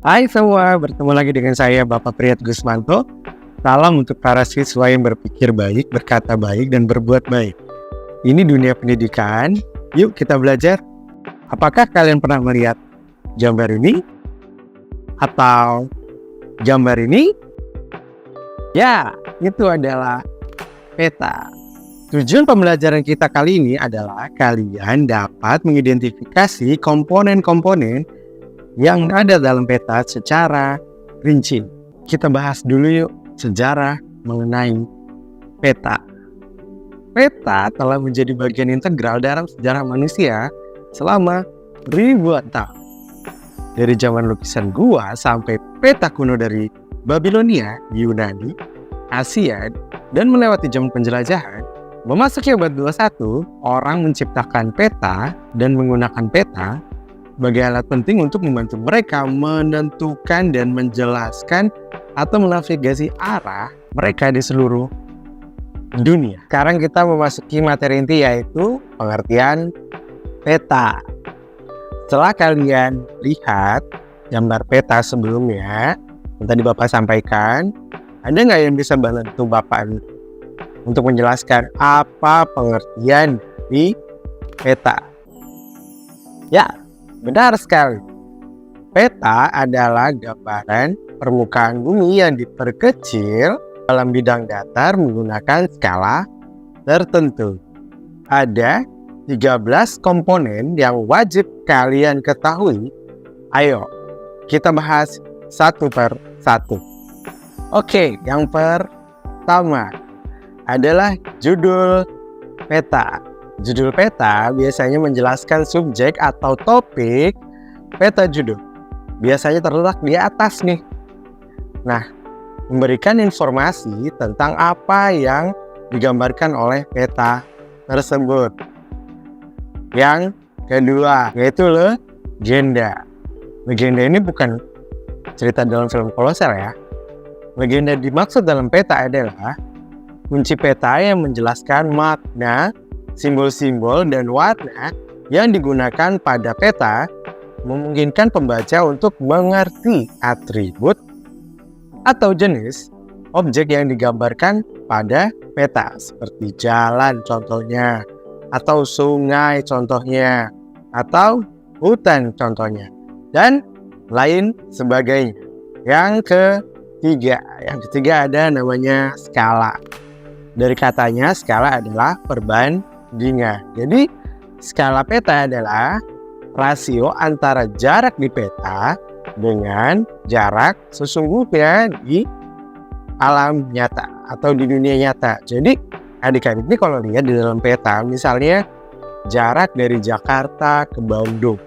Hai semua, bertemu lagi dengan saya Bapak Priyat Gusmanto. Salam untuk para siswa yang berpikir baik, berkata baik, dan berbuat baik. Ini dunia pendidikan, yuk kita belajar. Apakah kalian pernah melihat gambar ini? Atau gambar ini? Ya, itu adalah peta. Tujuan pembelajaran kita kali ini adalah kalian dapat mengidentifikasi komponen-komponen yang ada dalam peta secara rinci. Kita bahas dulu yuk sejarah mengenai peta. Peta telah menjadi bagian integral dalam sejarah manusia selama ribuan tahun. Dari zaman lukisan gua sampai peta kuno dari Babilonia, Yunani, Asia, dan melewati zaman penjelajahan, memasuki abad 21, orang menciptakan peta dan menggunakan peta sebagai alat penting untuk membantu mereka menentukan dan menjelaskan atau menavigasi arah mereka di seluruh dunia. Sekarang kita memasuki materi inti, yaitu pengertian peta. Setelah kalian lihat gambar peta sebelumnya yang tadi Bapak sampaikan, ada nggak yang bisa bantu Bapak untuk menjelaskan apa pengertian di peta? Ya, benar sekali. Peta adalah gambaran permukaan bumi yang diperkecil dalam bidang datar menggunakan skala tertentu. Ada 13 komponen yang wajib kalian ketahui. Ayo, kita bahas satu per satu. Oke, yang pertama adalah judul peta. Judul peta biasanya menjelaskan subjek atau topik peta judul. Biasanya terletak di atas nih. Nah, memberikan informasi tentang apa yang digambarkan oleh peta tersebut. Yang kedua, yaitu legenda. Legenda ini bukan cerita dalam film Kolosel ya. Legenda dimaksud dalam peta adalah kunci peta yang menjelaskan makna, simbol-simbol, dan warna yang digunakan pada peta, memungkinkan pembaca untuk mengerti atribut atau jenis objek yang digambarkan pada peta, seperti jalan contohnya, atau sungai contohnya, atau hutan contohnya, dan lain sebagainya. Yang ketiga ada namanya skala. Dari katanya, skala adalah perbandingan. Jadi, skala peta adalah rasio antara jarak di peta dengan jarak sesungguhnya di alam nyata atau di dunia nyata. Jadi, adik-adik ini kalau lihat di dalam peta, misalnya jarak dari Jakarta ke Bandung.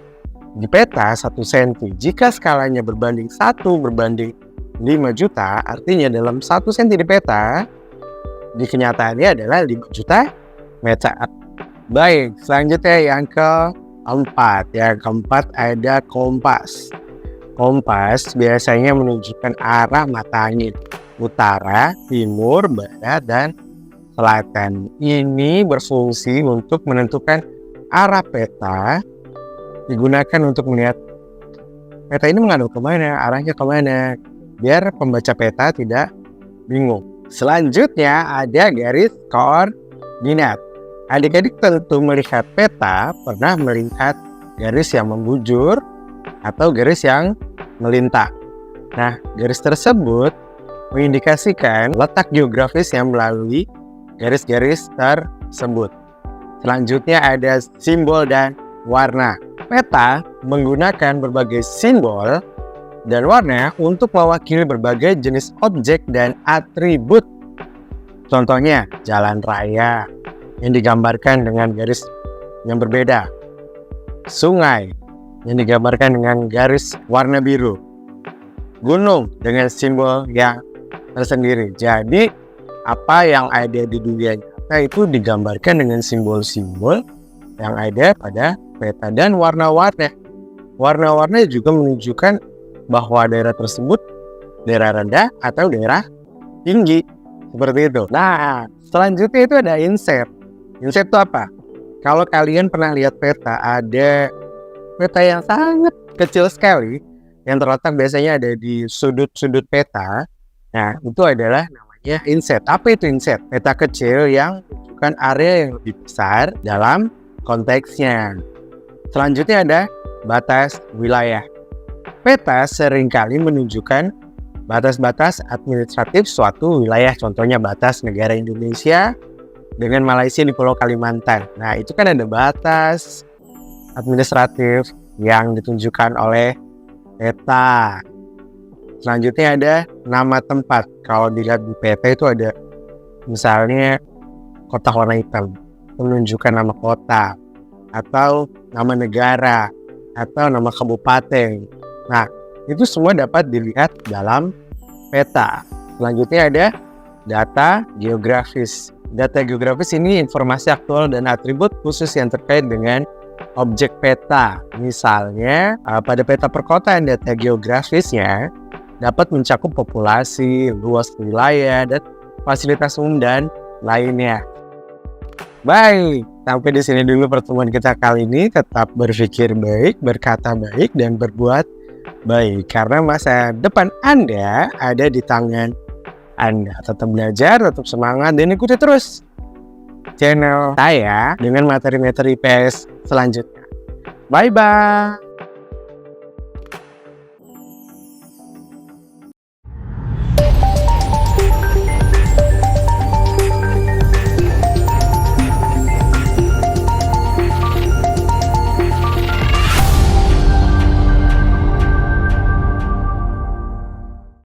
Di peta 1 cm, jika skalanya berbanding 1 berbanding 5 juta, artinya dalam 1 cm di peta, di kenyataannya adalah 5 juta meter. Baik, selanjutnya yang keempat. Yang keempat ada kompas. Kompas biasanya menunjukkan arah mata angin, utara, timur, barat, dan selatan. Ini berfungsi untuk menentukan arah peta, digunakan untuk melihat peta ini menghadap kemana, arahnya kemana, biar pembaca peta tidak bingung. Selanjutnya ada garis koordinat. Adik-adik tentu melihat peta pernah melihat garis yang membujur atau garis yang melintang. Nah, garis tersebut mengindikasikan letak geografis yang melalui garis-garis tersebut. Selanjutnya ada simbol dan warna. Peta menggunakan berbagai simbol dan warna untuk mewakili berbagai jenis objek dan atribut. Contohnya, jalan raya yang digambarkan dengan garis yang berbeda. Sungai yang digambarkan dengan garis warna biru. Gunung dengan simbol yang tersendiri. Jadi, apa yang ada di dunia nyata itu digambarkan dengan simbol-simbol yang ada pada peta dan warna-warna. Warna-warna juga menunjukkan bahwa daerah tersebut daerah rendah atau daerah tinggi, seperti itu. Nah, selanjutnya itu ada insert. Insert itu apa? Kalau kalian pernah lihat peta, ada peta yang sangat kecil sekali yang terletak biasanya ada di sudut-sudut peta. Nah, itu adalah namanya inset. Apa itu inset? Peta kecil yang menunjukkan area yang lebih besar dalam konteksnya. Selanjutnya ada batas wilayah. Peta seringkali menunjukkan batas-batas administratif suatu wilayah, contohnya batas negara Indonesia dengan Malaysia di Pulau Kalimantan. Nah, itu kan ada batas administratif yang ditunjukkan oleh peta. Selanjutnya ada nama tempat. Kalau dilihat di peta itu ada misalnya kotak warna hitam, menunjukkan nama kota, atau nama negara, atau nama kabupaten. Nah, itu semua dapat dilihat dalam peta. Selanjutnya ada data geografis. Data geografis ini informasi aktual dan atribut khusus yang terkait dengan objek peta. Misalnya, pada peta perkotaan data geografisnya dapat mencakup populasi, luas wilayah, dan fasilitas umum dan lainnya. Baik, sampai di sini dulu pertemuan kita kali ini. Tetap berpikir baik, berkata baik, dan berbuat baik. Karena masa depan Anda ada di tangan Anda. Tetap belajar, tetap semangat, dan ikuti terus channel saya dengan materi-materi IPS selanjutnya. Bye-bye.